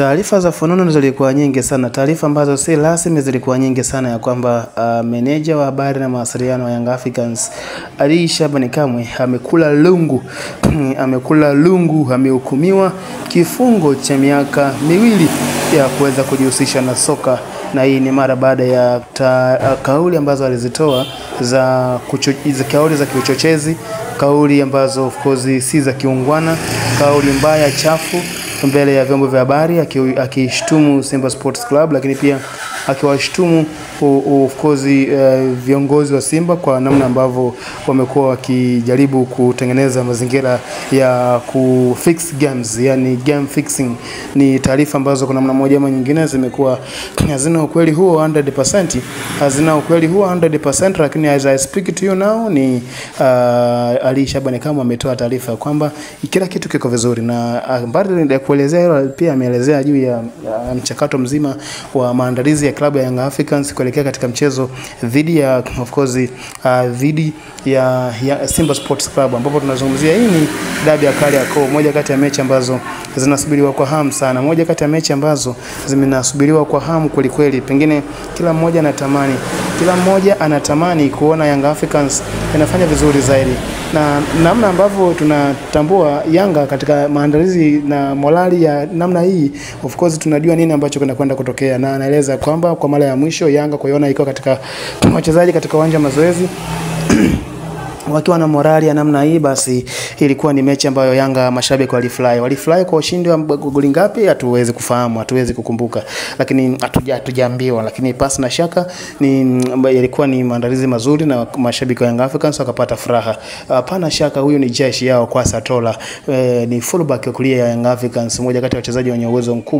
Taarifa za fununu zilikuwa nyingi sana. Taarifa ambazo si rasmi zilikuwa nyingi sana ya kwamba meneja wa habari na mawasiliano wa Young Africans Ally Shabani Kamwe amekula lungu, amehukumiwa kifungo cha miaka 2 ya kuweza kujihusisha na soka, na hii ni mara baada ya kauli ambazo alizitoa za kauli za kiuchochezi, kauli ambazo of course si za kiungwana, kauli mbaya chafu mbele ya vyombo vya habari, akishtumu Simba Sports Club, lakini pia akiwashtumu of course viongozi wa Simba kwa namna ambavyo wamekuwa wakijaribu kutengeneza mazingira ya kufix games, yani game fixing. Ni taarifa ambazo kwa namna moja ama nyingine zimekuwa hazina ukweli huo 100%, lakini as I speak to you now ni Ally Shabani Kamwe ametoa taarifa kwamba kila kitu kiko vizuri, na mbali ya kuelezea hilo pia ameelezea juu ya mchakato mzima wa maandalizi ya klabu ya Young Africans kuelekea katika mchezo dhidi ya of course dhidi ya Simba Sports Club, ambapo tunazungumzia hii ni dabi ya Kariakoo, moja kati ya mechi ambazo zinasubiriwa kwa hamu sana, moja kati ya mechi ambazo zimenasubiriwa kwa hamu kweli kweli. Pengine kila mmoja anatamani kuona Young Africans inafanya vizuri zaidi, na namna ambavyo tunatambua Yanga katika maandalizi na morali ya namna hii, of course tunajua nini ambacho kinakwenda kutokea, na anaeleza kwamba kwa mara ya mwisho Yanga kuiona iko katika wachezaji katika uwanja wa mazoezi wakiwa na morali ya namna hii, basi ilikuwa ni mechi ambayo Yanga mashabiki walifly kwa ushindi wa goli ngapi hatuwezi kufahamu, hatuwezi kukumbuka, lakini hatujaambiwa, lakini pasi na shaka ilikuwa ni maandalizi mazuri na mashabiki wa Young Africans wakapata furaha. Hapana shaka huyu ni jeshi yao kwa Satola, ni fullback kulia ya Young Africans, mmoja kati ya wachezaji wenye uwezo mkubwa.